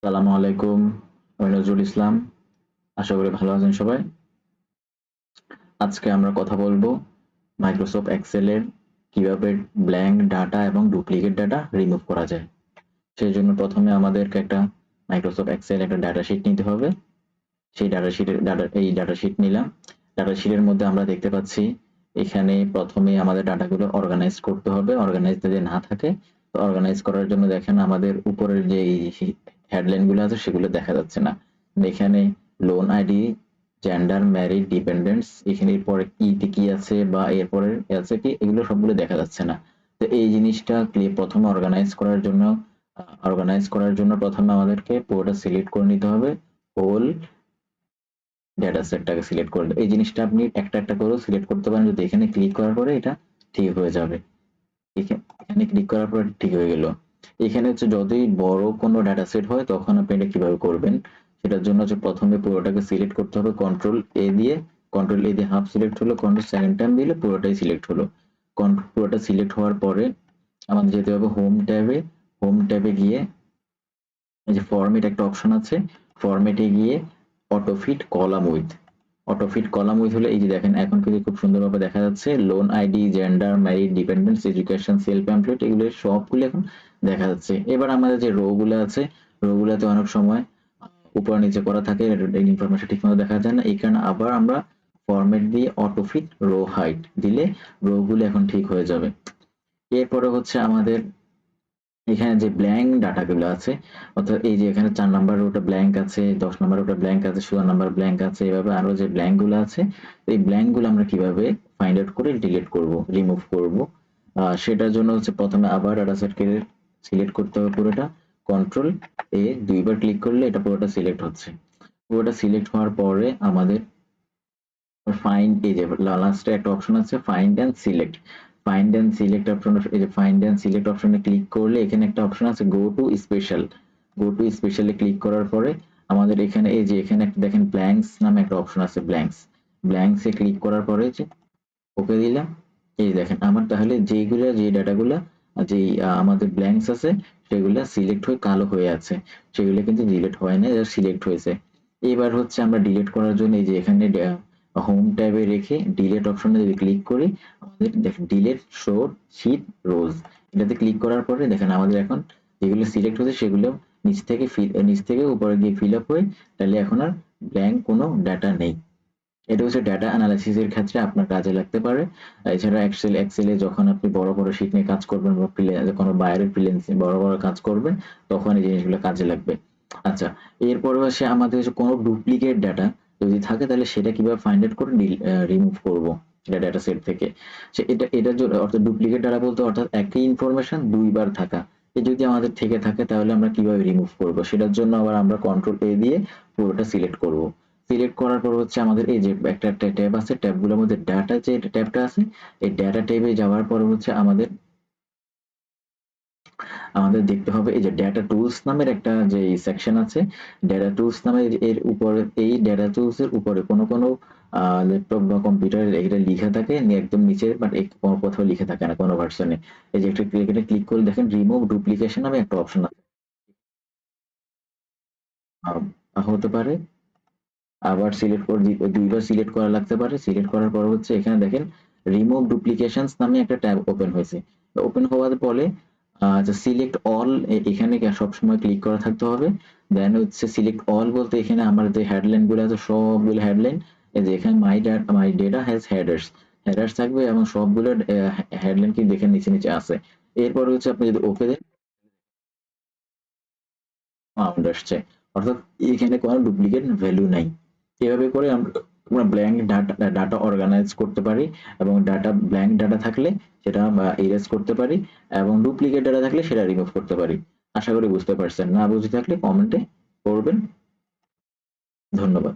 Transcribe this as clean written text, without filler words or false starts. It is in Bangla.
আসসালামু আলাইকুম। আমি নজরুল ইসলাম। আশা করি ভালো আছেন সবাই। আজকে আমরা কথা বলবো মাইক্রোসফট এক্সেলের কিভাবে ব্ল্যাঙ্ক ডাটা এবং ডুপ্লিকেট ডাটা রিমুভ করা যায়। সেই জন্য প্রথমে আমাদেরকে একটা মাইক্রোসফট এক্সেল একটা ডাটা শিট নিতে হবে। সেই ডাটা শিট নিলাম। ডাটা শিটের মধ্যে আমরা দেখতে পাচ্ছি এখানে প্রথমে আমাদের ডাটাগুলো অর্গানাইজ করতে হবে। অর্গানাইজ যদি না থাকে তো অর্গানাইজ করার জন্য দেখেন আমাদের উপরের যে হেডলাইন গুলো আছে সেগুলো দেখা যাচ্ছে না। এখানে লোন আইডি, জেন্ডার, ম্যারিড, ডিপেন্ডেন্টস, এখানে এরপরে কি আছে বা এরপরে আছে কি এগুলো সবগুলো দেখা যাচ্ছে না। তো এই জিনিসটা প্রথমে অর্গানাইজ করার জন্য প্রথমে আমাদেরকে পুরোটা সিলেক্ট করে নিতে হবে। হোল ডেটা সেটটাকে সিলেক্ট করে এই জিনিসটা আপনি একটা একটা করে সিলেক্ট করতে পারেন। যদি এখানে ক্লিক করার পরে এটা ঠিক হয়ে যাবে। এখানে ক্লিক করার পর ঠিক হয়ে গেল। এখানে হচ্ছে যতই বড় কোনো ডাটা সেট হয় তখন আপনি এটা কিভাবে করবেন সেটার জন্য হচ্ছে প্রথমে পুরোটাকে সিলেক্ট করতে হবে কন্ট্রোল এ দিয়ে হাফ সিলেক্ট হলো, কন্ট্রোল সেকেন্ড টাইম দিলে পুরোটাই সিলেক্ট হলো। পুরোটা সিলেক্ট হওয়ার পরে আমাদের যেতে হবে হোম ট্যাবে গিয়ে এই যে ফরম্যাট একটা অপশন আছে, ফরম্যাটে গিয়ে অটো ফিট কলাম উইথ হলে এই যে দেখেন এখন কিন্তু খুব সুন্দরভাবে দেখা যাচ্ছে loan ID, gender, married, ডিপেন্ডেন্টস, education, self employed এগুলো সবগুলো এখন দেখা যাচ্ছে। এবার আমাদের যে রো গুলো আছে, রো গুলাতে অনেক সময় উপর নিচে করা থাকে, ইনফরমেশন ঠিকমতো দেখা যায় না। এই কারণে আবার আমরা ফরম্যাট দিয়ে অটোফিট রো হাইট দিলে রো গুলো এখন ঠিক হয়ে যাবে। এরপরে হচ্ছে আমাদের এখানে যে ব্ল্যাঙ্ক ডাটাগুলো আছে, অর্থাৎ এই যে এখানে 4 নাম্বার রোটা ব্ল্যাঙ্ক আছে, 10 নাম্বার রোটা ব্ল্যাঙ্ক আছে, 16 নাম্বার ব্ল্যাঙ্ক আছে, এভাবে আরো যে ব্ল্যাঙ্ক গুলো আছে এই ব্ল্যাঙ্ক গুলো আমরা কিভাবে ফাইন্ড আউট করে ডিলিট করব, রিমুভ করব, সেটার জন্য হচ্ছে প্রথমে আবার ডাটা সেটকে সিলেক্ট করতে হবে পুরোটা। কন্ট্রোল এ দুইবার ক্লিক করলে এটা পুরোটা সিলেক্ট হচ্ছে। পুরোটা সিলেক্ট হওয়ার পরে আমাদের ফাইন্ড এই যে লাস্টে একটা অপশন আছে ফাইন্ড এন্ড সিলেক্ট অপশনে ক্লিক করলে এখানে একটা অপশন আছে গো টু স্পেশালে ক্লিক করার পরে আমাদের এখানে এই যে এখানে একটা দেখেন ব্ল্যাঙ্কস নামে একটা অপশন আছে, ব্ল্যাঙ্কসে ক্লিক করার পরে যে ওকে দিলাম। এই দেখেন আমার তাহলে যে ডাটাগুলা যেই আমাদের ব্ল্যাঙ্কস আছে সেগুলা সিলেক্ট হয়ে কালো হয়ে আছে, সেগুলো কিন্তু ডিলিট হয় না, সিলেক্ট হয়েছে। এবার হচ্ছে আমরা ডিলিট করার জন্য এই যে এখানে হোম ট্যাবে রেখে ডিলিট অপশনে যদি ক্লিক করি আমাদের দেখেন ডিলিট শো শিট রোজ, এটাতে ক্লিক করার পরে দেখেন আমাদের এখন যেগুলো সিলেক্ট হয়েছে সেগুলো নিচ থেকে উপরে গিয়ে ফিল আপ হয়ে তাহলে এখন আর ব্ল্যাঙ্ক কোনো ডাটা নেই। এটা হচ্ছে ডাটা অ্যানালাইসিস এর ক্ষেত্রে আপনার কাজে লাগতে পারে। এছাড়া এক্সেলে যখন আপনি বড় বড় শিট নিয়ে কাজ করবেন বা কোনো বাইরের ফ্রিল্যান্সিং বড় বড় কাজ করবেন তখন এই জিনিসগুলো কাজে লাগবে। আচ্ছা, এরপরে হচ্ছে আমাদের হচ্ছে কোনো ডুপ্লিকেট ডাটা যদি থাকে তাহলে সেটা কিভাবে ফাইন্ড আউট করে রিমুভ করব এটা ডাটা সেট থেকে। এটার জন্য অর্থাৎ ডুপ্লিকেট ডাটা বলতে অর্থাৎ একই ইনফরমেশন দুইবার থাকা, এ যদি আমাদের থেকে থাকে তাহলে আমরা কিভাবে রিমুভ করব সেটার জন্য আবার আমরা কন্ট্রোল এ দিয়ে পুরোটা সিলেক্ট করব। সিলেক্ট করার পর হচ্ছে আমাদের এই যে একটা ট্যাব আছে, ট্যাবগুলোর মধ্যে ডাটা যে ট্যাবটা আছে এই ডাটা ট্যাবে যাওয়ার পর হচ্ছে আমাদের দেখতে হবে এই যে ডেটা টুলস নামের একটা যে সেকশন আছে, ডেটা টুলস নামের এর উপরে এই ডেটা টুলস এর উপরে কোনো ল্যাপটপ বা কম্পিউটারে এটা লিখা থাকে একদম নিচে, বাট কোথাও লিখে থাকে না কোনো ভার্সনে। এই যে একটা ক্লিক করে দেখেন রিমুভ ডুপ্লিকেশন নামে একটা অপশন আছে, হতে পারে আবার সিলেক্ট করে দুইবার সিলেক্ট করা লাগতে পারে। সিলেক্ট করার পর হচ্ছে এখানে দেখেন রিমুভ ডুপ্লিকেশনস নামে একটা ট্যাব ওপেন হয়েছে। ওপেন হওয়ার পরে সিলেক্ট অল এখানে সবসময় ক্লিক করা থাকতে হবে। দেন হচ্ছে সিলেক্ট অল বলতে এখানে আমার যে হেডলাইন গুলো আছে সবগুলো হেডলাইন, এই যে এখানে মাই ডেটা হ্যাজ হেডার্স থাকবে এবং সবগুলো হেডলাইন কি দেখে নিচে নিচে আছে। এরপর হচ্ছে আপনি যদি ওকে দেন ফাউন্ড আসছে, অর্থাৎ এখানে কোনো ডুপ্লিকেট ভ্যালু নাই। এভাবে করে আমরা ব্ল্যাঙ্ক ডাটা অর্গানাইজ করতে পারি এবং ব্ল্যাঙ্ক ডাটা থাকলে সেটা ইরেজ করতে পারি এবং ডুপ্লিকেট ডাটা থাকলে সেটা রিমুভ করতে পারি। আশা করি বুঝতে পারছেন। না বুঝে থাকলে কমেন্টে করবেন। ধন্যবাদ।